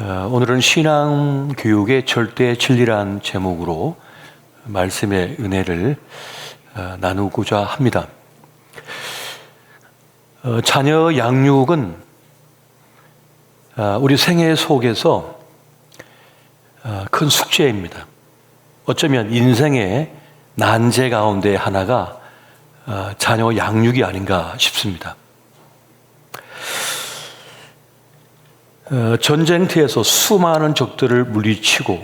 오늘은 신앙교육의 절대 진리란 제목으로 말씀의 은혜를 나누고자 합니다. 자녀 양육은 우리 생애 속에서 큰 숙제입니다. 어쩌면 인생의 난제 가운데 하나가 자녀 양육이 아닌가 싶습니다. 전쟁터에서 수많은 적들을 물리치고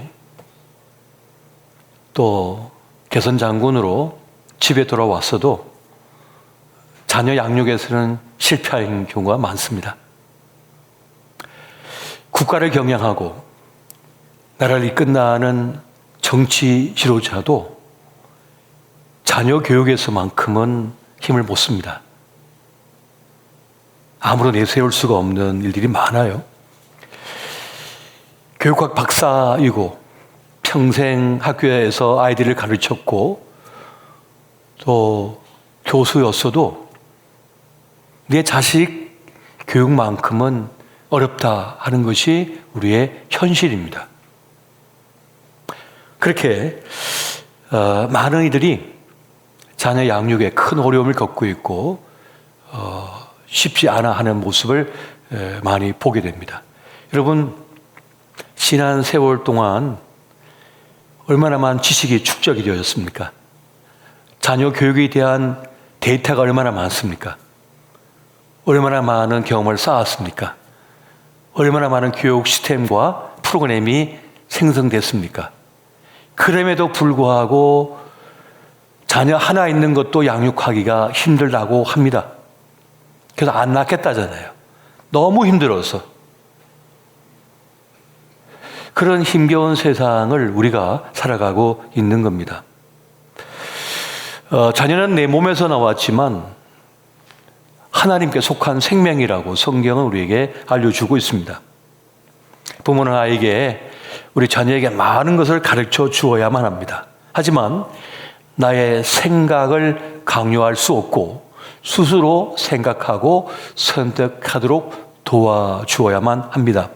또 개선 장군으로 집에 돌아왔어도 자녀 양육에서는 실패한 경우가 많습니다. 국가를 경영하고 나라를 이끈다는 정치 지도자도 자녀 교육에서만큼은 힘을 못 씁니다. 아무로 내세울 수가 없는 일들이 많아요. 교육학 박사이고 평생 학교에서 아이들을 가르쳤고 또 교수였어도 내 자식 교육만큼은 어렵다 하는 것이 우리의 현실입니다. 그렇게 많은 이들이 자녀 양육에 큰 어려움을 겪고 있고 쉽지 않아 하는 모습을 많이 보게 됩니다. 여러분, 지난 세월 동안 얼마나 많은 지식이 축적이 되어졌습니까? 자녀 교육에 대한 데이터가 얼마나 많습니까? 얼마나 많은 경험을 쌓았습니까? 얼마나 많은 교육 시스템과 프로그램이 생성됐습니까? 그럼에도 불구하고 자녀 하나 있는 것도 양육하기가 힘들다고 합니다. 그래서 안 낳겠다잖아요. 너무 힘들어서. 그런 힘겨운 세상을 우리가 살아가고 있는 겁니다. 자녀는 내 몸에서 나왔지만 하나님께 속한 생명이라고 성경은 우리에게 알려주고 있습니다. 부모는 아이에게 우리 자녀에게 많은 것을 가르쳐 주어야만 합니다. 하지만 나의 생각을 강요할 수 없고 스스로 생각하고 선택하도록 도와주어야만 합니다.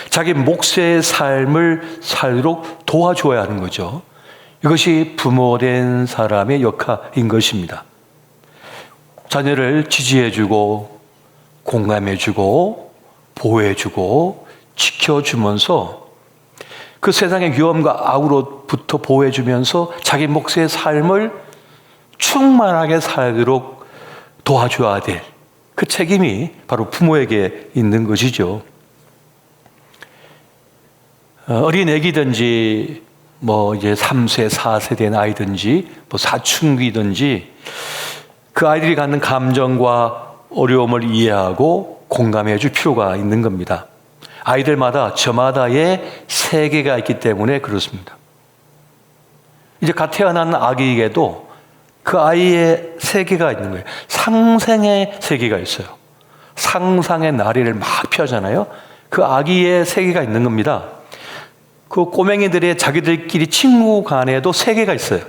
자기 몫의 삶을 살도록 도와줘야 하는 거죠. 이것이 부모된 사람의 역할인 것입니다. 자녀를 지지해주고 공감해주고 보호해주고 지켜주면서 그 세상의 위험과 악으로부터 보호해주면서 자기 몫의 삶을 충만하게 살도록 도와줘야 될 그 책임이 바로 부모에게 있는 것이죠. 어린 애기든지 이제 3세, 4세 된 아이든지 사춘기든지 그 아이들이 갖는 감정과 어려움을 이해하고 공감해 줄 필요가 있는 겁니다. 아이들마다 저마다의 세계가 있기 때문에 그렇습니다. 이제 갓 태어난 아기에게도 그 아이의 세계가 있는 거예요. 상생의 세계가 있어요. 상상의 나래를 막 펴잖아요. 그 아기의 세계가 있는 겁니다. 그 꼬맹이들의 자기들끼리 친구 간에도 세계가 있어요.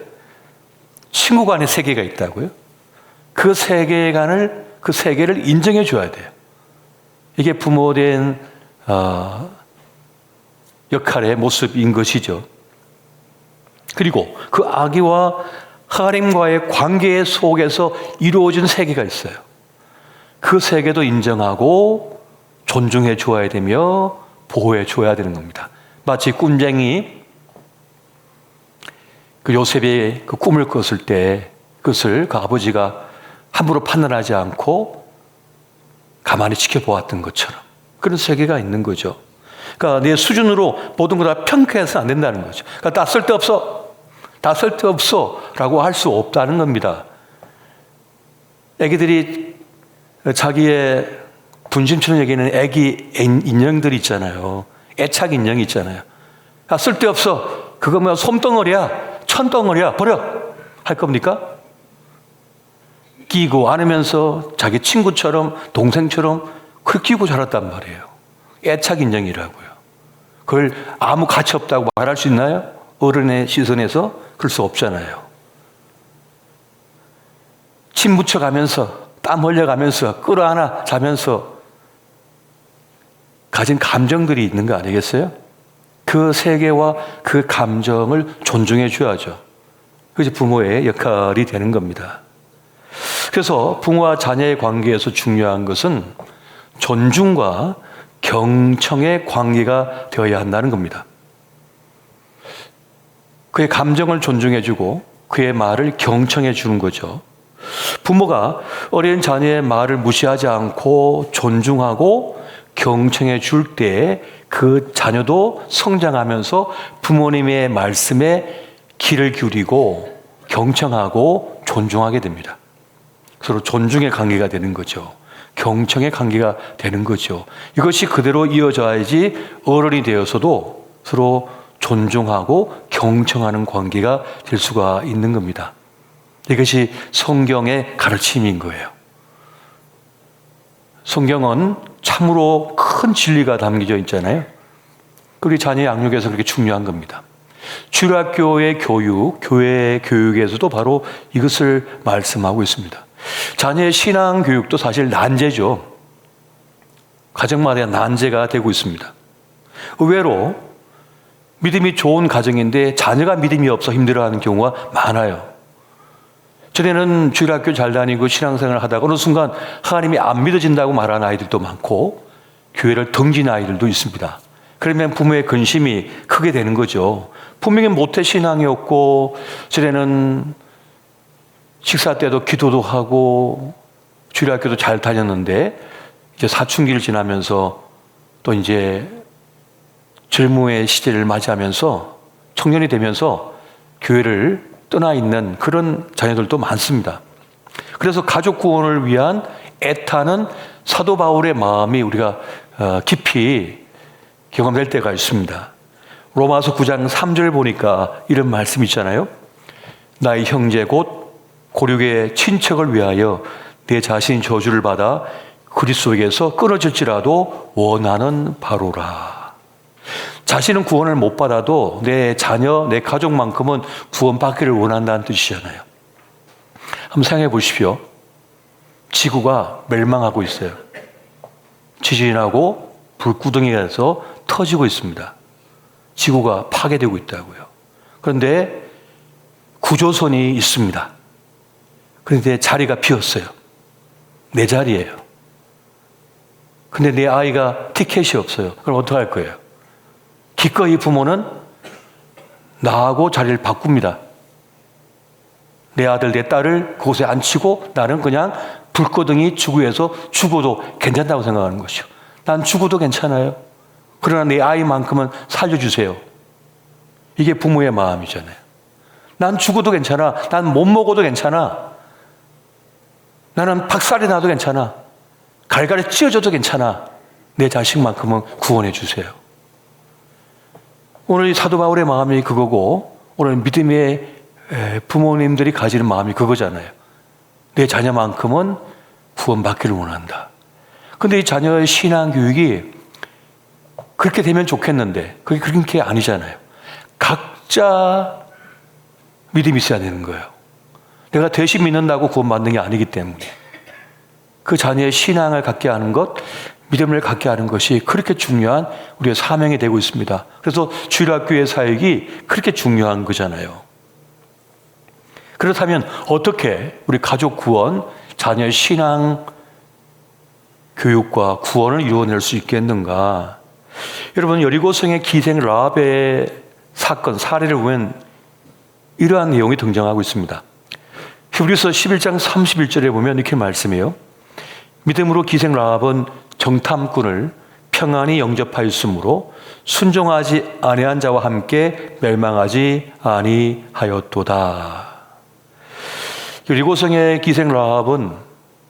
친구 간의 세계가 있다고요. 그 세계를 인정해 줘야 돼요. 이게 부모된 역할의 모습인 것이죠. 그리고 그 아기와 하나님과의 관계 속에서 이루어진 세계가 있어요. 그 세계도 인정하고 존중해 줘야 되며 보호해 줘야 되는 겁니다. 마치 꿈쟁이 그 요셉이 그 꿈을 꿨을 때 그것을 그 아버지가 함부로 판단하지 않고 가만히 지켜보았던 것처럼 그런 세계가 있는 거죠. 그러니까 내 수준으로 모든 걸 다 평가해서 안 된다는 거죠. 그러니까 다 쓸데없어 라고 할 수 없다는 겁니다. 애기들이 자기의 분심처럼 여기는 애기 인형들 있잖아요. 애착 인형이 있잖아요. 쓸데없어. 그거 솜덩어리야. 천덩어리야. 버려. 할 겁니까? 끼고 안으면서 자기 친구처럼 동생처럼 그렇게 끼고 자랐단 말이에요. 애착 인형이라고요. 그걸 아무 가치 없다고 말할 수 있나요? 어른의 시선에서 그럴 수 없잖아요. 침 묻혀가면서 땀 흘려가면서 끌어안아 자면서 가진 감정들이 있는 거 아니겠어요? 그 세계와 그 감정을 존중해 줘야죠. 그것이 부모의 역할이 되는 겁니다. 그래서 부모와 자녀의 관계에서 중요한 것은 존중과 경청의 관계가 되어야 한다는 겁니다. 그의 감정을 존중해 주고 그의 말을 경청해 주는 거죠. 부모가 어린 자녀의 말을 무시하지 않고 존중하고 경청해 줄 때 그 자녀도 성장하면서 부모님의 말씀에 귀를 기울이고 경청하고 존중하게 됩니다. 서로 존중의 관계가 되는 거죠. 경청의 관계가 되는 거죠. 이것이 그대로 이어져야지 어른이 되어서도 서로 존중하고 경청하는 관계가 될 수가 있는 겁니다. 이것이 성경의 가르침인 거예요. 성경은 참으로 큰 진리가 담겨져 있잖아요. 우리 자녀 양육에서 그렇게 중요한 겁니다. 주일학교의 교육, 교회 교육에서도 바로 이것을 말씀하고 있습니다. 자녀의 신앙 교육도 사실 난제죠. 가정마다 난제가 되고 있습니다. 의외로 믿음이 좋은 가정인데 자녀가 믿음이 없어 힘들어하는 경우가 많아요. 전에는 주일학교 잘 다니고 신앙생활을 하다가 어느 순간 하나님이 안 믿어진다고 말하는 아이들도 많고 교회를 등진 아이들도 있습니다. 그러면 부모의 근심이 크게 되는 거죠. 분명히 모태 신앙이었고 전에는 식사 때도 기도도 하고 주일학교도 잘 다녔는데 이제 사춘기를 지나면서 또 이제 젊음의 시대를 맞이하면서 청년이 되면서 교회를 떠나 있는 그런 자녀들도 많습니다. 그래서 가족 구원을 위한 애타는 사도 바울의 마음이 우리가 깊이 경험될 때가 있습니다. 로마서 9장 3절 보니까 이런 말씀 있잖아요. 나의 형제 곧 고륙의 친척을 위하여 내 자신 저주를 받아 그리스도에게서 끊어질지라도 원하는 바로라. 자신은 구원을 못 받아도 내 자녀, 내 가족만큼은 구원받기를 원한다는 뜻이잖아요. 한번 생각해 보십시오. 지구가 멸망하고 있어요. 지진이 나고 불구덩이가 돼서 터지고 있습니다. 지구가 파괴되고 있다고요. 그런데 구조선이 있습니다. 그런데 자리가 비었어요. 내 자리예요. 근데 내 아이가 티켓이 없어요. 그럼 어떡할 거예요? 기꺼이 부모는 나하고 자리를 바꿉니다. 내 아들, 내 딸을 그곳에 앉히고 나는 그냥 불구덩이 지구에서 죽어도 괜찮다고 생각하는 것이요. 난 죽어도 괜찮아요. 그러나 내 아이만큼은 살려주세요. 이게 부모의 마음이잖아요. 난 죽어도 괜찮아. 난 못 먹어도 괜찮아. 나는 박살이 나도 괜찮아. 갈갈이 찢어져도 괜찮아. 내 자식만큼은 구원해 주세요. 오늘 사도 바울의 마음이 그거고 오늘 믿음의 부모님들이 가지는 마음이 그거잖아요. 내 자녀만큼은 구원받기를 원한다. 그런데 이 자녀의 신앙 교육이 그렇게 되면 좋겠는데 그게 그렇게 아니잖아요. 각자 믿음이 있어야 되는 거예요. 내가 대신 믿는다고 구원받는 게 아니기 때문에 그 자녀의 신앙을 갖게 하는 것, 믿음을 갖게 하는 것이 그렇게 중요한 우리의 사명이 되고 있습니다. 그래서 주일학교의 사역이 그렇게 중요한 거잖아요. 그렇다면 어떻게 우리 가족 구원, 자녀의 신앙 교육과 구원을 이루어낼 수 있겠는가? 여러분, 여리고성의 기생 라합의 사건, 사례를 보면 이러한 내용이 등장하고 있습니다. 히브리서 11장 31절에 보면 이렇게 말씀해요. 믿음으로 기생 라합은 정탐꾼을 평안히 영접하였으므로 순종하지 아니한 자와 함께 멸망하지 아니하였도다. 여리고성의 기생 라합은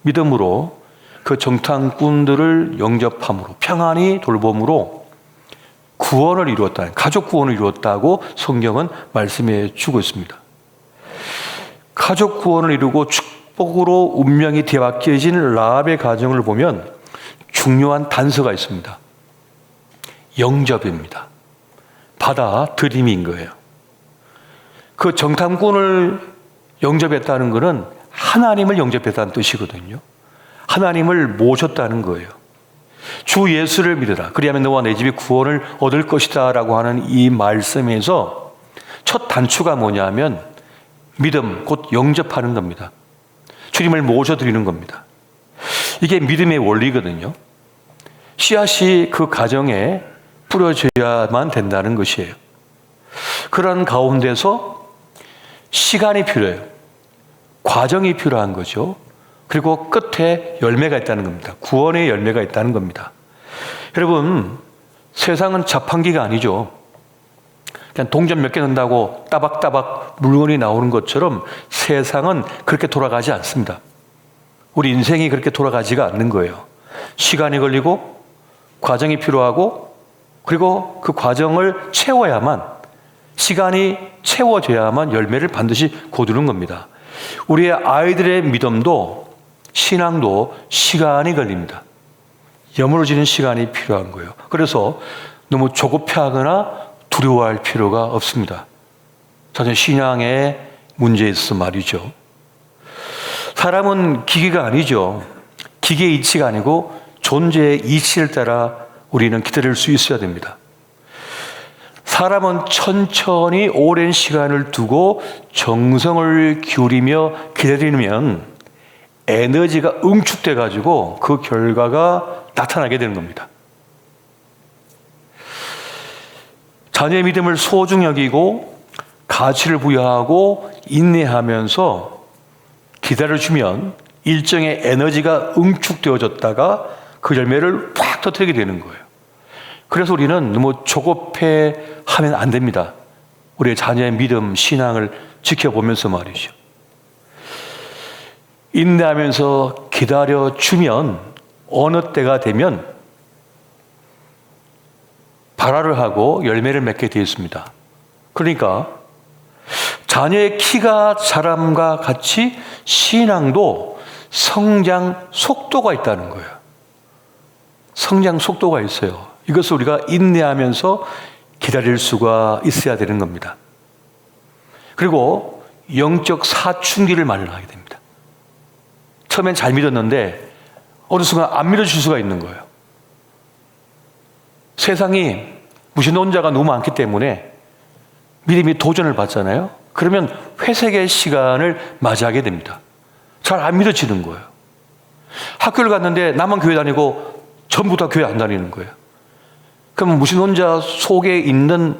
믿음으로 그 정탐꾼들을 영접함으로 평안히 돌봄으로 구원을 이루었다. 가족 구원을 이루었다고 성경은 말씀해 주고 있습니다. 가족 구원을 이루고 축복으로 운명이 뒤바뀌어진 라합의 가정을 보면 중요한 단서가 있습니다. 영접입니다. 받아들임인 거예요. 그 정탐꾼을 영접했다는 것은 하나님을 영접했다는 뜻이거든요. 하나님을 모셨다는 거예요. 주 예수를 믿으라. 그리하면 너와 내 집이 구원을 얻을 것이다 라고 하는 이 말씀에서 첫 단추가 뭐냐면 믿음, 곧 영접하는 겁니다. 주님을 모셔드리는 겁니다. 이게 믿음의 원리거든요. 씨앗이 그 가정에 뿌려져야만 된다는 것이에요. 그런 가운데서 시간이 필요해요. 과정이 필요한 거죠. 그리고 끝에 열매가 있다는 겁니다. 구원의 열매가 있다는 겁니다. 여러분, 세상은 자판기가 아니죠. 그냥 동전 몇 개 넣는다고 따박따박 물건이 나오는 것처럼 세상은 그렇게 돌아가지 않습니다. 우리 인생이 그렇게 돌아가지가 않는 거예요. 시간이 걸리고 과정이 필요하고 그리고 그 과정을 채워야만, 시간이 채워져야만 열매를 반드시 거두는 겁니다. 우리의 아이들의 믿음도 신앙도 시간이 걸립니다. 여물어지는 시간이 필요한 거예요. 그래서 너무 조급해하거나 두려워할 필요가 없습니다. 전혀 신앙의 문제에 있어서 말이죠. 사람은 기계가 아니죠. 기계의 이치가 아니고 존재의 이치를 따라 우리는 기다릴 수 있어야 됩니다. 사람은 천천히 오랜 시간을 두고 정성을 기울이며 기다리면 에너지가 응축돼 가지고 그 결과가 나타나게 되는 겁니다. 자녀의 믿음을 소중히 여기고 가치를 부여하고 인내하면서 기다려주면 일정의 에너지가 응축되어졌다가 그 열매를 팍 터뜨리게 되는 거예요. 그래서 우리는 너무 조급해하면 안 됩니다. 우리의 자녀의 믿음, 신앙을 지켜보면서 말이죠. 인내하면서 기다려주면 어느 때가 되면 발화를 하고 열매를 맺게 되어 있습니다. 그러니까 자녀의 키가 자람과 같이 신앙도 성장 속도가 있다는 거예요. 성장 속도가 있어요. 이것을 우리가 인내하면서 기다릴 수가 있어야 되는 겁니다. 그리고 영적 사춘기를 마련하게 됩니다. 처음엔 잘 믿었는데 어느 순간 안 믿어질 수가 있는 거예요. 세상이 무신론자가 너무 많기 때문에 믿음이 도전을 받잖아요. 그러면 회색의 시간을 맞이하게 됩니다. 잘 안 믿어지는 거예요. 학교를 갔는데 나만 교회 다니고 전부 다 교회 안 다니는 거예요. 그럼 무신론자 속에 있는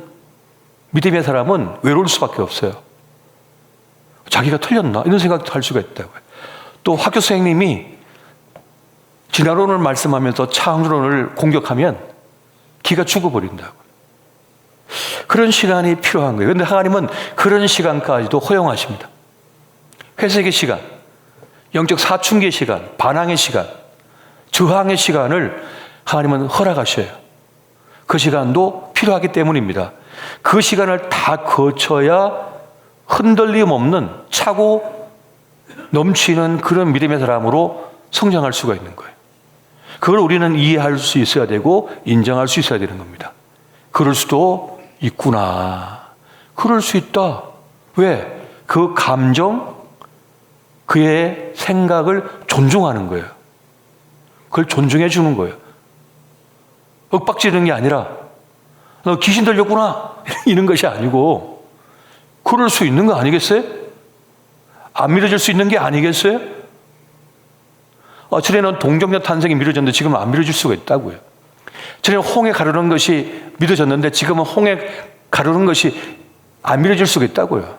믿음의 사람은 외로울 수밖에 없어요. 자기가 틀렸나? 이런 생각도 할 수가 있다고요. 또 학교 선생님이 진화론을 말씀하면서 창조론을 공격하면 기가 죽어버린다고. 그런 시간이 필요한 거예요. 그런데 하나님은 그런 시간까지도 허용하십니다. 회색의 시간, 영적 사춘기의 시간, 반항의 시간, 저항의 시간을 하나님은 허락하셔요. 그 시간도 필요하기 때문입니다. 그 시간을 다 거쳐야 흔들림 없는 차고 넘치는 그런 믿음의 사람으로 성장할 수가 있는 거예요. 그걸 우리는 이해할 수 있어야 되고 인정할 수 있어야 되는 겁니다. 그럴 수도 있구나. 그럴 수 있다. 왜? 그 감정, 그의 생각을 존중하는 거예요. 그걸 존중해 주는 거예요. 윽박지르는 게 아니라 너 귀신 들렸구나 이런 것이 아니고 그럴 수 있는 거 아니겠어요? 안 믿어질 수 있는 게 아니겠어요? 전에는 동정녀 탄생이 믿어졌는데 지금은 안 믿어질 수가 있다고요. 전에는 홍해 가르는 것이 믿어졌는데 지금은 홍해 가르는 것이 안 믿어질 수가 있다고요.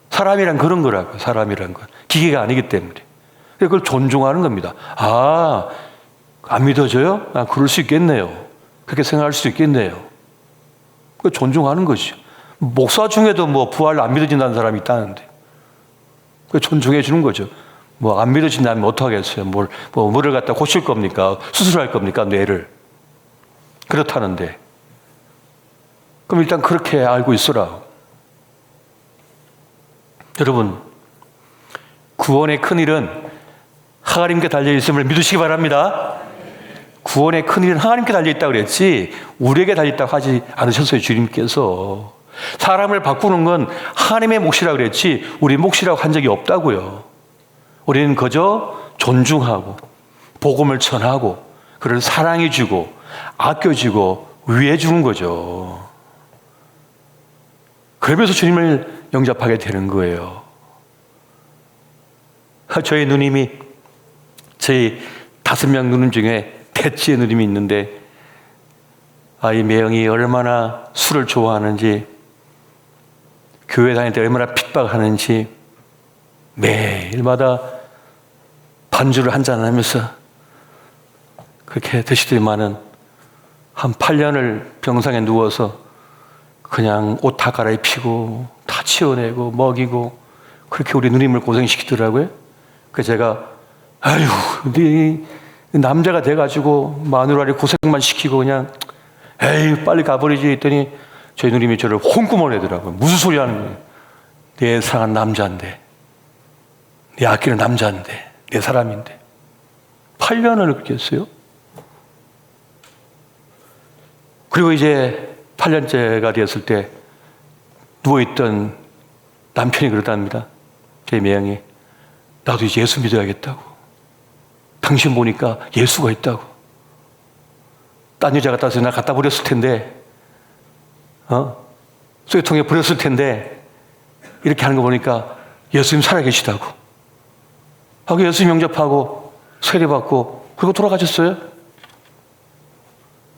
사람이란 그런 거라고요. 사람이란 건 기계가 아니기 때문에. 그걸 존중하는 겁니다. 안 믿어져요? 그럴 수 있겠네요. 그렇게 생각할 수 있겠네요. 그걸 존중하는 것이죠. 목사 중에도 부활 안 믿어진다는 사람이 있다는데 그걸 존중해 주는 거죠. 안 믿어진다면 어떡하겠어요? 뭐를 갖다 고칠 겁니까? 수술할 겁니까? 뇌를. 그렇다는데. 그럼 일단 그렇게 알고 있어라. 여러분, 구원의 큰일은 하나님께 달려있음을 믿으시기 바랍니다. 구원의 큰일은 하나님께 달려있다고 그랬지 우리에게 달려있다고 하지 않으셨어요. 주님께서. 사람을 바꾸는 건 하나님의 몫이라고 그랬지 우리 몫이라고 한 적이 없다고요. 우리는 그저 존중하고 복음을 전하고 그를 사랑해주고 아껴주고 위해주는 거죠. 그러면서 주님을 영접하게 되는 거예요. 저희 누님이 저희 5명 누님 중에 대치의 누님이 있는데 이 매형이 얼마나 술을 좋아하는지 교회 다닐 때 얼마나 핍박하는지 매일마다 반주를 한잔 하면서 그렇게 드시더니만은 한 8년을 병상에 누워서 그냥 옷 다 갈아입히고 다 치워내고 먹이고 그렇게 우리 누님을 고생시키더라고요. 그래서 제가 아유 네 남자가 돼가지고 마누라를 고생만 시키고 그냥 에이 빨리 가버리지 했더니 저희 누님이 저를 홍구멍 내더라고요. 무슨 소리 하는 거예요. 내 사랑한 남자인데 내 아끼는 남자인데 내 사람인데 8년을 그렇게 했어요. 그리고 이제 8년째가 되었을 때 누워있던 남편이 그러답니다. 제 매형이 나도 이제 예수 믿어야겠다고. 당신 보니까 예수가 있다고. 딴 여자 갖다 서 나 갖다 버렸을 텐데 쓰레기통에 버렸을 텐데 이렇게 하는 거 보니까 예수님 살아계시다고 하고 예수님 영접하고 세례받고 그리고 돌아가셨어요.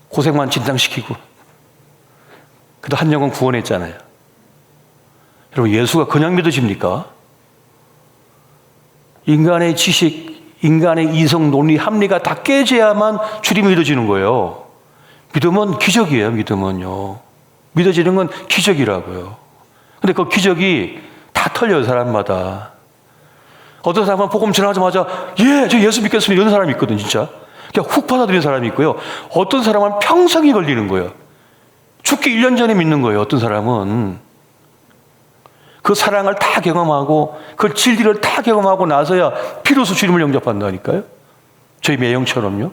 고생만 진당시키고 그래도 한 영혼 구원했잖아요. 여러분 예수가 그냥 믿어집니까? 인간의 지식, 인간의 이성, 논리, 합리가 다 깨져야만 주님이 믿어지는 거예요. 믿음은 기적이에요. 믿음은요. 믿어지는 건 기적이라고요. 근데 그 기적이 다 틀려요. 사람마다. 어떤 사람은 복음 전하자마자 저 예수 믿겠습니다 이런 사람이 있거든. 진짜 그냥 훅 받아들이는 사람이 있고요. 어떤 사람은 평생이 걸리는 거예요. 죽기 1년 전에 믿는 거예요. 어떤 사람은 그 사랑을 다 경험하고 그 진리를 다 경험하고 나서야 비로소 주님을 영접한다니까요. 저희 매형처럼요.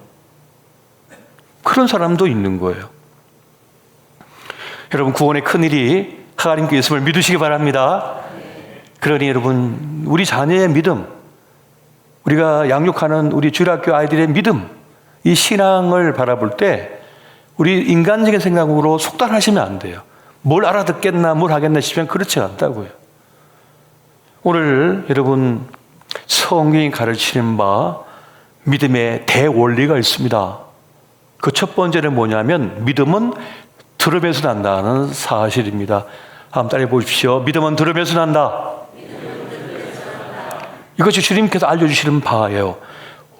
그런 사람도 있는 거예요. 여러분 구원의 큰일이 하나님께 예수를 믿으시기 바랍니다. 그러니 여러분 우리 자녀의 믿음, 우리가 양육하는 우리 주일학교 아이들의 믿음, 이 신앙을 바라볼 때 우리 인간적인 생각으로 속단하시면 안 돼요. 뭘 알아듣겠나 뭘 하겠나 싶으면 그렇지 않다고요. 오늘 여러분 성경이 가르치는 바 믿음의 대원리가 있습니다. 그 첫 번째는 뭐냐면 믿음은 들으면서 난다는 사실입니다. 한번 따라해 보십시오. 믿음은 들으면서 난다. 이것이 주님께서 알려주시는 바예요.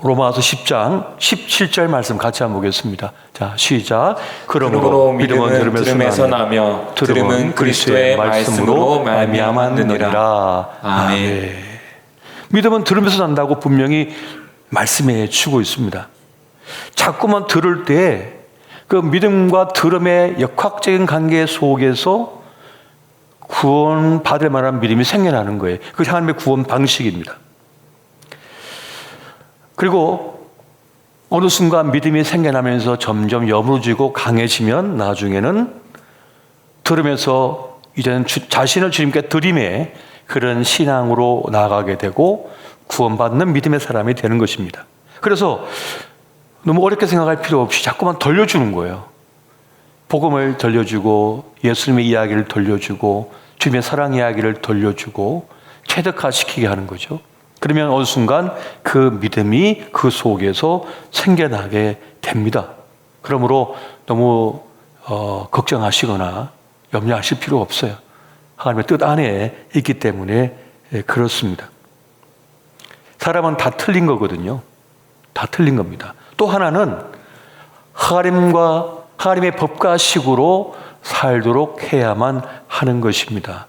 로마서 10장 17절 말씀 같이 한번 보겠습니다. 자, 시작. 그러므로 믿음은 들으면서 나며 들음은 그리스도의 말씀으로 말미암았느니라. 아멘. 믿음은 들으면서 난다고 분명히 말씀해 주고 있습니다. 자꾸만 들을 때 그 믿음과 들음의 역학적인 관계 속에서 구원받을 만한 믿음이 생겨나는 거예요. 그것이 하나님의 구원 방식입니다. 그리고 어느 순간 믿음이 생겨나면서 점점 여무지고 강해지면 나중에는 들으면서 이제는 자신을 주님께 드림의 그런 신앙으로 나아가게 되고 구원받는 믿음의 사람이 되는 것입니다. 그래서 너무 어렵게 생각할 필요 없이 자꾸만 들려주는 거예요. 복음을 들려주고 예수님의 이야기를 들려주고 주님의 사랑 이야기를 들려주고 체득화시키게 하는 거죠. 그러면 어느 순간 그 믿음이 그 속에서 생겨나게 됩니다. 그러므로 너무 걱정하시거나 염려하실 필요 없어요. 하나님의 뜻 안에 있기 때문에 그렇습니다. 사람은 다 틀린 거거든요. 다 틀린 겁니다. 또 하나는 하나님의 법과 식으로 살도록 해야만 하는 것입니다.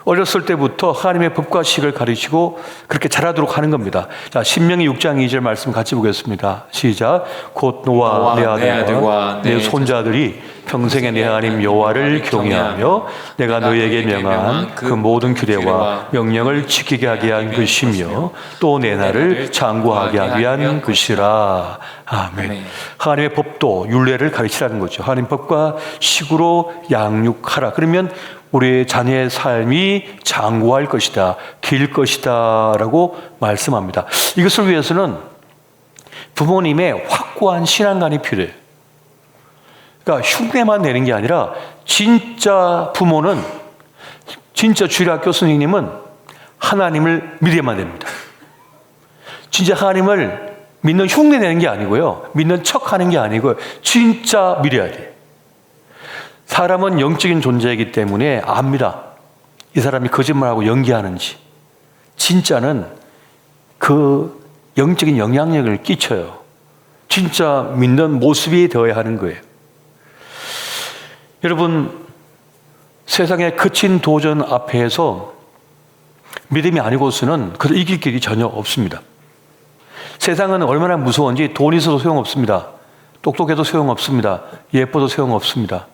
어렸을 때부터 하나님의 법과 식을 가르치고 그렇게 자라도록 하는 겁니다. 자, 신명기 6장 2절 말씀 같이 보겠습니다. 시작. 곧 너와 내 아들과 내 손자들이 평생에 내 하나님 여호와를 경외하며 내가 너희에게 명한 그 모든 규례와 명령을 지키게 하게 한 것이며 또 내 날을 장구하게 하기 위한 것이라. 아멘. 하나님의 법도 율례를 가르치라는 거죠. 하나님 법과 식으로 양육하라. 그러면 우리의 자녀의 삶이 장구할 것이다, 길 것이다 라고 말씀합니다. 이것을 위해서는 부모님의 확고한 신앙관이 필요해요. 그러니까 흉내만 내는 게 아니라 진짜 부모는, 진짜 주일학교 선생님은 하나님을 믿어야만 됩니다. 진짜 하나님을 믿는 흉내 내는 게 아니고요. 믿는 척 하는 게 아니고요. 진짜 믿어야 돼요. 사람은 영적인 존재이기 때문에 압니다. 이 사람이 거짓말하고 연기하는지. 진짜는 그 영적인 영향력을 끼쳐요. 진짜 믿는 모습이 되어야 하는 거예요. 여러분, 세상의 거친 도전 앞에서 믿음이 아니고서는 그걸 이길 길이 전혀 없습니다. 세상은 얼마나 무서운지 돈 있어도 소용없습니다. 똑똑해도 소용없습니다. 예뻐도 소용없습니다.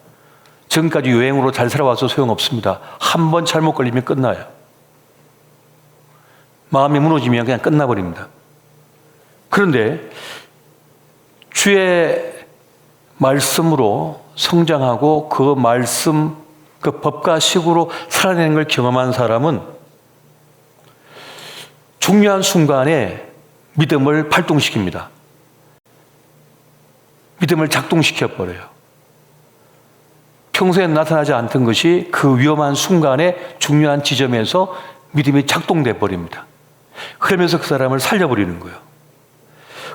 지금까지 유행으로 잘 살아와서 소용없습니다. 한 번 잘못 걸리면 끝나요. 마음이 무너지면 그냥 끝나버립니다. 그런데 주의 말씀으로 성장하고 그 말씀, 그 법과 식으로 살아내는 걸 경험한 사람은 중요한 순간에 믿음을 발동시킵니다. 믿음을 작동시켜버려요. 평소에 나타나지 않던 것이 그 위험한 순간에 중요한 지점에서 믿음이 작동돼 버립니다. 그러면서 그 사람을 살려버리는 거예요.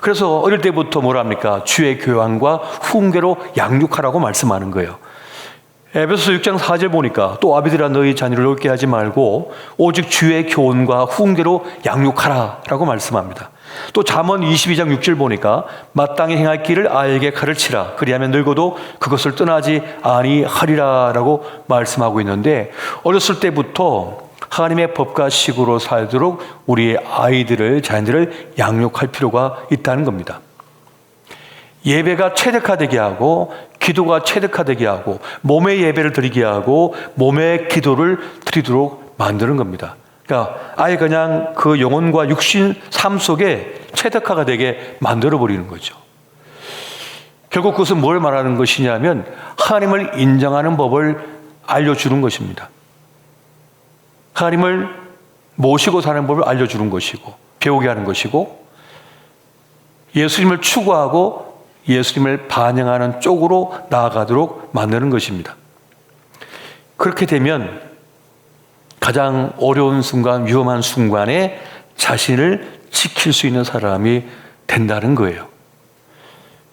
그래서 어릴 때부터 뭐랍니까? 주의 교환과 훈계로 양육하라고 말씀하는 거예요. 에베소서 6장 4절 보니까 또 아비들아 너희 자녀를 놀게 하지 말고 오직 주의 교훈과 훈계로 양육하라 라고 말씀합니다. 또 잠언 22장 6절 보니까 마땅히 행할 길을 아이에게 가르치라 그리하면 늙어도 그것을 떠나지 아니하리라 라고 말씀하고 있는데, 어렸을 때부터 하나님의 법과 식으로 살도록 우리의 아이들을, 자녀들을 양육할 필요가 있다는 겁니다. 예배가 체득화되게 하고 기도가 체득화되게 하고 몸의 예배를 드리게 하고 몸의 기도를 드리도록 만드는 겁니다. 그러니까 아예 그냥 그 영혼과 육신 삶 속에 체득화가 되게 만들어버리는 거죠. 결국 그것은 뭘 말하는 것이냐면 하나님을 인정하는 법을 알려주는 것입니다. 하나님을 모시고 사는 법을 알려주는 것이고 배우게 하는 것이고 예수님을 추구하고 예수님을 반영하는 쪽으로 나아가도록 만드는 것입니다. 그렇게 되면 가장 어려운 순간, 위험한 순간에 자신을 지킬 수 있는 사람이 된다는 거예요.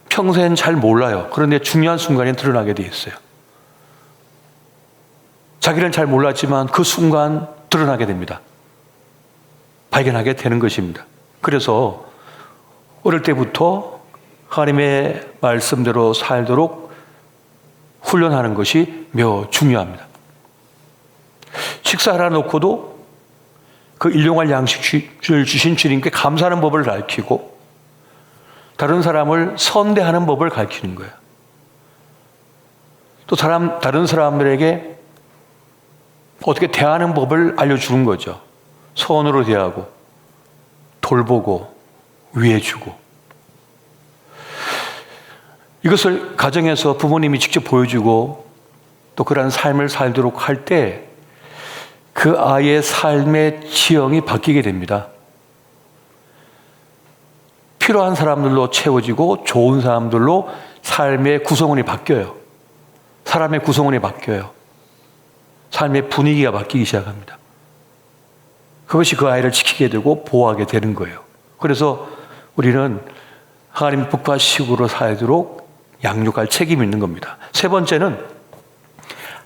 평소엔 잘 몰라요. 그런데 중요한 순간에 드러나게 돼 있어요. 자기는 잘 몰랐지만 그 순간 드러나게 됩니다. 발견하게 되는 것입니다. 그래서 어릴 때부터 하나님의 말씀대로 살도록 훈련하는 것이 매우 중요합니다. 식사 하나 놓고도 그 일용할 양식을 주신 주님께 감사하는 법을 가르치고 다른 사람을 선대하는 법을 가르치는 거예요. 또 다른 사람들에게 어떻게 대하는 법을 알려주는 거죠. 선으로 대하고 돌보고 위해주고. 이것을 가정에서 부모님이 직접 보여주고 또 그런 삶을 살도록 할 때 그 아이의 삶의 지형이 바뀌게 됩니다. 필요한 사람들로 채워지고 좋은 사람들로 삶의 구성원이 바뀌어요. 사람의 구성원이 바뀌어요. 삶의 분위기가 바뀌기 시작합니다. 그것이 그 아이를 지키게 되고 보호하게 되는 거예요. 그래서 우리는 하나님 법과 식으로 살도록 양육할 책임이 있는 겁니다. 세 번째는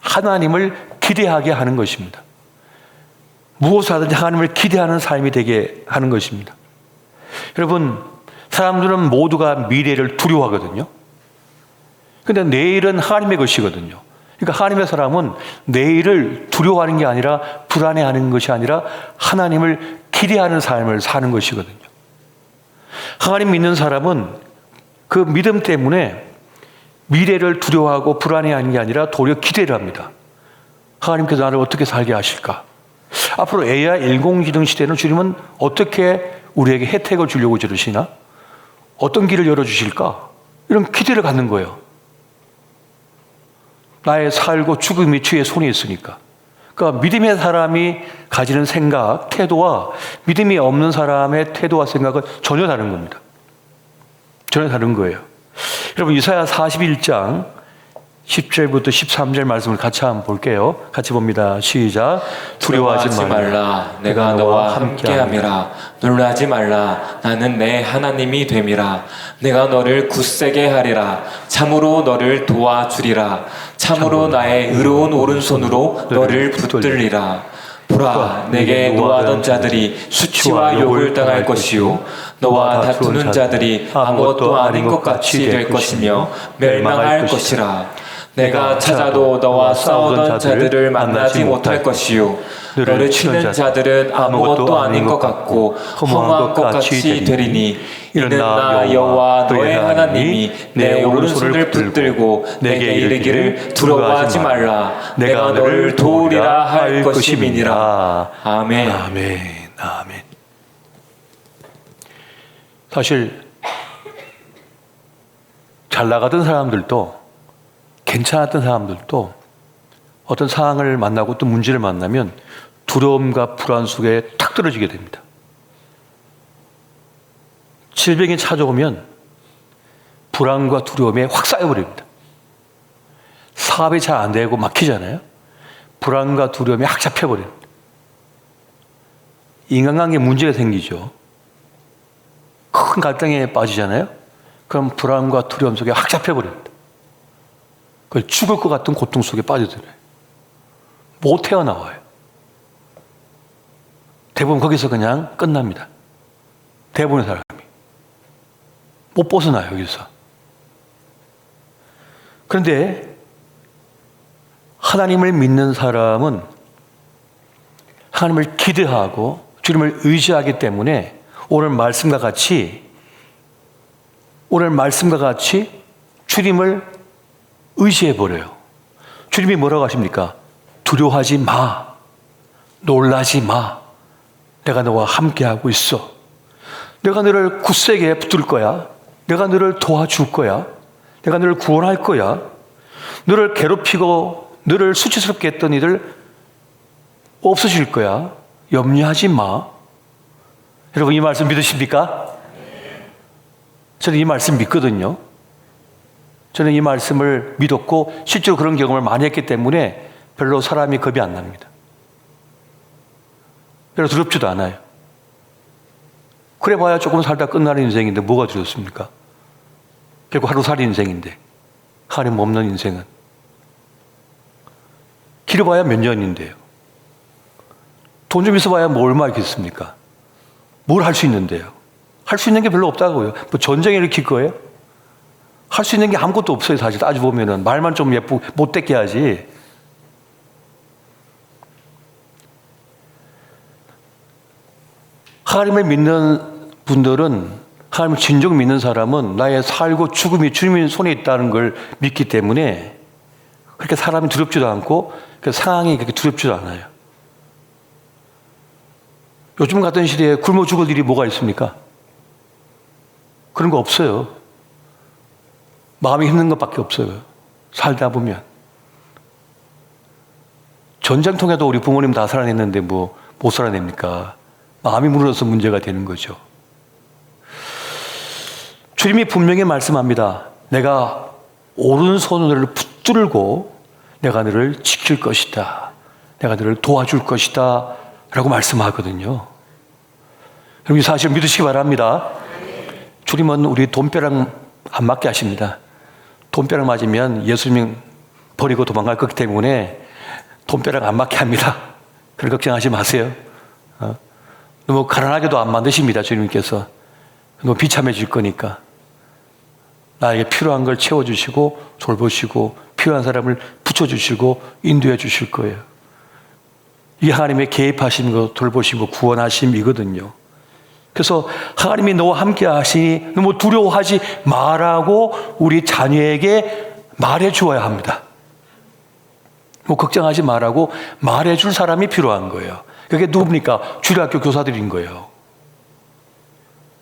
하나님을 기대하게 하는 것입니다. 무엇을 하든지 하나님을 기대하는 삶이 되게 하는 것입니다. 여러분, 사람들은 모두가 미래를 두려워하거든요. 그런데 내일은 하나님의 것이거든요. 그러니까 하나님의 사람은 내일을 두려워하는 게 아니라 불안해하는 것이 아니라 하나님을 기대하는 삶을 사는 것이거든요. 하나님 믿는 사람은 그 믿음 때문에 미래를 두려워하고 불안해하는 게 아니라 도리어 기대를 합니다. 하나님께서 나를 어떻게 살게 하실까? 앞으로 AI 인공지능 시대는 주님은 어떻게 우리에게 혜택을 주려고 저러시나? 어떤 길을 열어주실까? 이런 기대를 갖는 거예요. 나의 살고 죽음이 주의 손에 있으니까. 그러니까 믿음의 사람이 가지는 생각, 태도와 믿음이 없는 사람의 태도와 생각은 전혀 다른 겁니다. 전혀 다른 거예요. 여러분 이사야 41장 10절부터 13절 말씀을 같이 한번 볼게요. 같이 봅니다. 시작. 두려워하지 말라. 내가 너와 함께함이라. 놀라지 말라. 나는 내 하나님이 됨이라. 내가 너를 굳세게 하리라. 참으로 너를 도와주리라. 참으로 나의 의로운 오른손으로 너를 붙들리라. 보라, 내게 노하던 자들이 수치와 욕을 당할 것이요 너와 다투는 자들이 아무것도 아닌 것 같이 될 것이며 멸망할 것이라. 내가 찾아도 너와 싸우던 자들을 만나지 못할 것이요 너를 치는 자들은 아무것도 아닌 것 같고 허무한 것 같이 되리니 이는 나 여호와 너의 하나님이 내 오른손을 붙들고 내게 이르기를 두려워하지 말라. 내가 너를 도우리라 할 것임이니라. 아멘. 아멘. 아멘. 사실 잘 나가던 사람들도 괜찮았던 사람들도 어떤 상황을 만나고 또 문제를 만나면 두려움과 불안 속에 탁 떨어지게 됩니다. 질병이 찾아오면 불안과 두려움에 확 쌓여버립니다. 사업이 잘 안 되고 막히잖아요. 불안과 두려움에 확 잡혀버립니다. 인간관계에 문제가 생기죠. 큰 갈등에 빠지잖아요. 그럼 불안과 두려움 속에 확 잡혀버립니다. 그 죽을 것 같은 고통 속에 빠져들어요. 못 태어나와요. 대부분 거기서 그냥 끝납니다. 대부분의 사람이. 못 벗어나요, 여기서. 그런데 하나님을 믿는 사람은 하나님을 기대하고 주님을 의지하기 때문에 오늘 말씀과 같이 주님을 의지해버려요. 주님이 뭐라고 하십니까? 두려워하지 마. 놀라지 마. 내가 너와 함께하고 있어. 내가 너를 굳세게 붙들 거야. 내가 너를 도와줄 거야. 내가 너를 구원할 거야. 너를 괴롭히고 너를 수치스럽게 했던 이들 없어질 거야. 염려하지 마. 여러분 이 말씀 믿으십니까? 저는 이 말씀 믿거든요. 저는 이 말씀을 믿었고 실제로 그런 경험을 많이 했기 때문에 별로 사람이 겁이 안 납니다. 별로 두렵지도 않아요. 그래 봐야 조금 살다 끝나는 인생인데 뭐가 두렵습니까? 결국 하루살이 인생인데 하나님 없는 인생은 길어봐야 몇 년인데요. 돈 좀 있어봐야 뭐 얼마 있겠습니까? 뭘 할 수 있는데요? 할 수 있는 게 별로 없다고요. 뭐 전쟁을 일으킬 거예요? 할 수 있는 게 아무것도 없어요. 사실 따져보면은 말만 좀 못되게 하지. 하나님을 믿는 분들은, 하나님을 진정 믿는 사람은 나의 살고 죽음이 주님의 손에 있다는 걸 믿기 때문에 그렇게 사람이 두렵지도 않고 그 상황이 그렇게 두렵지도 않아요. 요즘 같은 시대에 굶어 죽을 일이 뭐가 있습니까? 그런 거 없어요. 마음이 힘든 것밖에 없어요. 살다 보면. 전쟁통에도 우리 부모님 다 살아냈는데 뭐 못 살아냅니까? 마음이 무너져서 문제가 되는 거죠. 주님이 분명히 말씀합니다. 내가 오른손을 붙들고 내가 너를 지킬 것이다. 내가 너를 도와줄 것이다. 라고 말씀하거든요. 여러분 이 사실 믿으시기 바랍니다. 주님은 우리 돈벼락 안 맞게 하십니다. 돈벼락 맞으면 예수님 버리고 도망갈 거기 때문에 돈벼락 안 맞게 합니다. 그런 걱정하지 마세요. 너무 가난하게도 안 만드십니다. 주님께서. 너무 비참해질 거니까. 나에게 필요한 걸 채워주시고 돌보시고 필요한 사람을 붙여주시고 인도해 주실 거예요. 이게 하나님의 개입하심이고 돌보시고 구원하심이거든요. 그래서 하나님이 너와 함께 하시니 너무 두려워하지 말라고 우리 자녀에게 말해 주어야 합니다. 뭐 걱정하지 말라고 말해 줄 사람이 필요한 거예요. 그게 누굽니까? 주일학교 교사들인 거예요.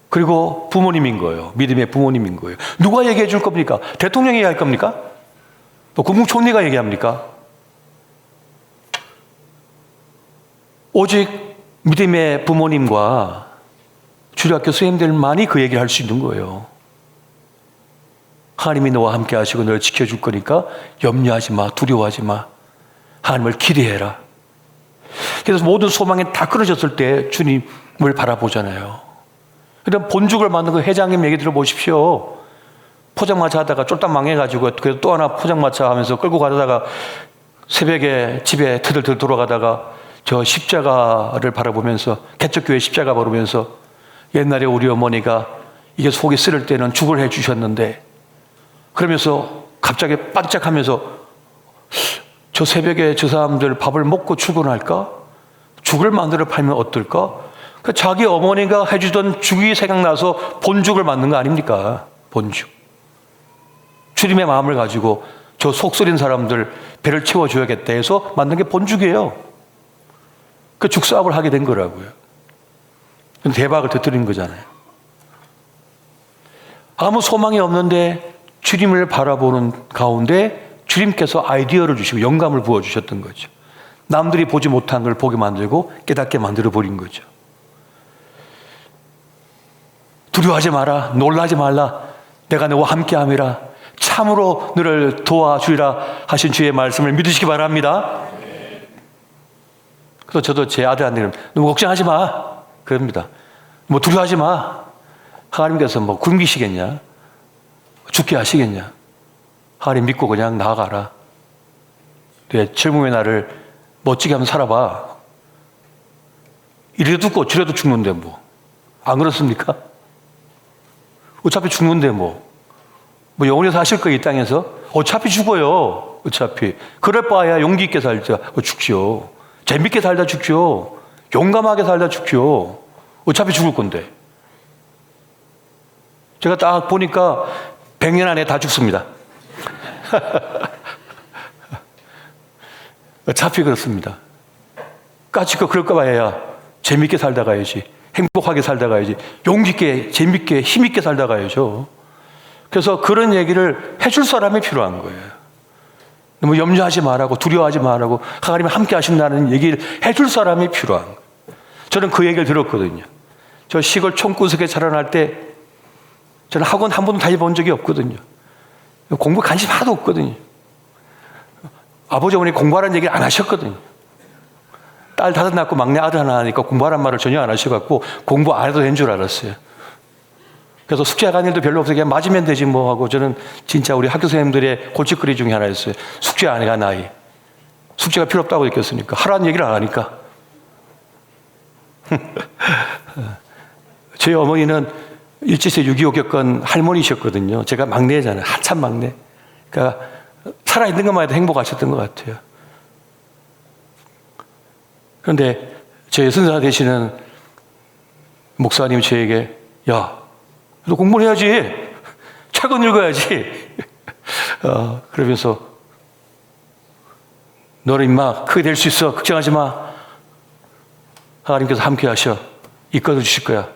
그리고 부모님인 거예요. 믿음의 부모님인 거예요. 누가 얘기해 줄 겁니까? 대통령이 얘기할 겁니까? 또 국무총리가 얘기합니까? 오직 믿음의 부모님과 주일학교 선생님들만이 그 얘기를 할 수 있는 거예요. 하나님이 너와 함께 하시고 너를 지켜줄 거니까 염려하지 마, 두려워하지 마. 하나님을 기대해라. 그래서 모든 소망이 다 끊어졌을 때 주님을 바라보잖아요. 그럼 본죽을 만든 그 회장님 얘기 들어보십시오. 포장마차 하다가 쫄딱 망해가지고 그래도 또 하나 포장마차 하면서 끌고 가다가 새벽에 집에 터덜터덜 돌아가다가 저 십자가를 바라보면서, 개척교회 십자가 바라보면서 옛날에 우리 어머니가 이게 속이 쓰릴 때는 죽을 해 주셨는데, 그러면서 갑자기 반짝하면서 저 새벽에 저 사람들 밥을 먹고 출근할까? 죽을 만들어 팔면 어떨까? 그 자기 어머니가 해주던 죽이 생각나서 본죽을 만든 거 아닙니까? 본죽. 주님의 마음을 가지고 저 속 쓰린 사람들 배를 채워줘야겠다 해서 만든 게 본죽이에요. 그 죽사업을 하게 된 거라고요. 대박을 터뜨린 거잖아요. 아무 소망이 없는데 주님을 바라보는 가운데 주님께서 아이디어를 주시고 영감을 부어주셨던 거죠. 남들이 보지 못한 걸 보게 만들고 깨닫게 만들어 버린 거죠. 두려워하지 마라. 놀라지 말라. 내가 너와 함께함이라. 참으로 너를 도와주리라 하신 주의 말씀을 믿으시기 바랍니다. 그래서 저도 제 아들한테는 너무 걱정하지 마. 그럽니다. 뭐 두려워하지 마. 하나님께서 뭐 굶기시겠냐? 죽게 하시겠냐? 하나님 믿고 그냥 나아가라. 내 젊음의 날을 멋지게 한번 살아봐. 이래도 죽고 저래도 죽는데 뭐. 안 그렇습니까? 어차피 죽는데 뭐 영원히 사실 거야 이 땅에서. 어차피 죽어요. 어차피. 그럴 바에야 용기 있게 살자. 죽죠. 재밌게 살다 죽죠. 용감하게 살다 죽죠. 어차피 죽을 건데. 제가 딱 보니까 100년 안에 다 죽습니다. 어차피 그렇습니다. 까짓거 그럴까 봐야 재밌게 살다 가야지. 행복하게 살다 가야지. 용기 있게, 재밌게, 힘있게 살다 가야죠. 그래서 그런 얘기를 해줄 사람이 필요한 거예요. 너무 염려하지 말라고, 두려워하지 말라고, 하나님이 함께 하신다는 얘기를 해줄 사람이 필요한 거예요. 저는 그 얘기를 들었거든요. 저 시골 촌구석에 자라날 때 저는 학원 한 번도 다녀본 적이 없거든요. 공부 관심 하나도 없거든요. 아버지 어머니 공부하라는 얘기를 안 하셨거든요. 딸 5 낳고 막내 아들 하나 하니까 공부하라는 말을 전혀 안 하셔갖고 공부 안 해도 된 줄 알았어요. 그래서 숙제하는 일도 별로 없어요. 그냥 맞으면 되지 뭐 하고, 저는 진짜 우리 학교 선생님들의 골칫거리 중에 하나였어요. 숙제 안 해가 나이. 숙제가 필요 없다고 느꼈으니까. 하라는 얘기를 안 하니까. 저희 어머니는 일제시대 6.25 겪은 할머니셨거든요. 제가 막내잖아요. 한참 막내. 그러니까 살아있는 것만 해도 행복하셨던 것 같아요. 그런데 제 선사 되시는 목사님 저에게, 야, 너 공부를 해야지. 책은 읽어야지. 그러면서 너는 임마 크게 될 수 있어. 걱정하지 마. 하나님께서 함께 하셔. 이끌어 주실 거야.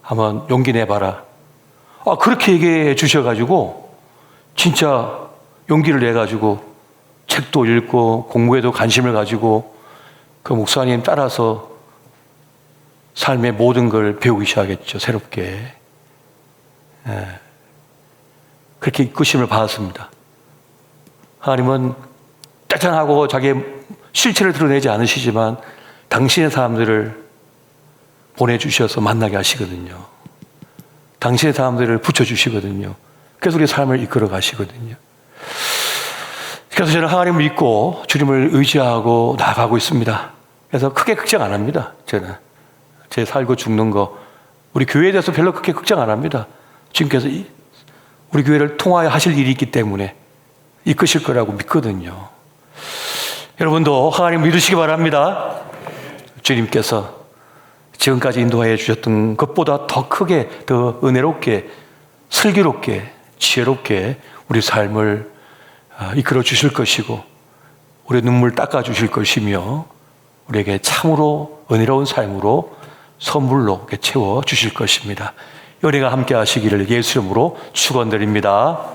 한번 용기 내봐라. 그렇게 얘기해 주셔가지고 진짜 용기를 내가지고 책도 읽고 공부에도 관심을 가지고 그 목사님 따라서 삶의 모든 걸 배우기 시작했죠. 새롭게. 그렇게 이끄심을 받았습니다. 하나님은 짜잔하고 자기의 실체를 드러내지 않으시지만 당신의 사람들을 보내주셔서 만나게 하시거든요. 당신의 사람들을 붙여주시거든요. 그래서 우리 삶을 이끌어 가시거든요. 그래서 저는 하나님을 믿고 주님을 의지하고 나아가고 있습니다. 그래서 크게 걱정 안 합니다. 저는 제 살고 죽는 거, 우리 교회에 대해서 별로 크게 걱정 안 합니다. 주님께서 우리 교회를 통하여 하실 일이 있기 때문에 이끄실 거라고 믿거든요. 여러분도 하나님 믿으시기 바랍니다. 주님께서 지금까지 인도하여 주셨던 것보다 더 크게, 더 은혜롭게, 슬기롭게, 지혜롭게 우리 삶을 이끌어 주실 것이고, 우리 눈물 닦아 주실 것이며, 우리에게 참으로 은혜로운 삶으로 선물로 채워 주실 것입니다. 은혜가 함께 하시기를 예수 이름으로 축원드립니다.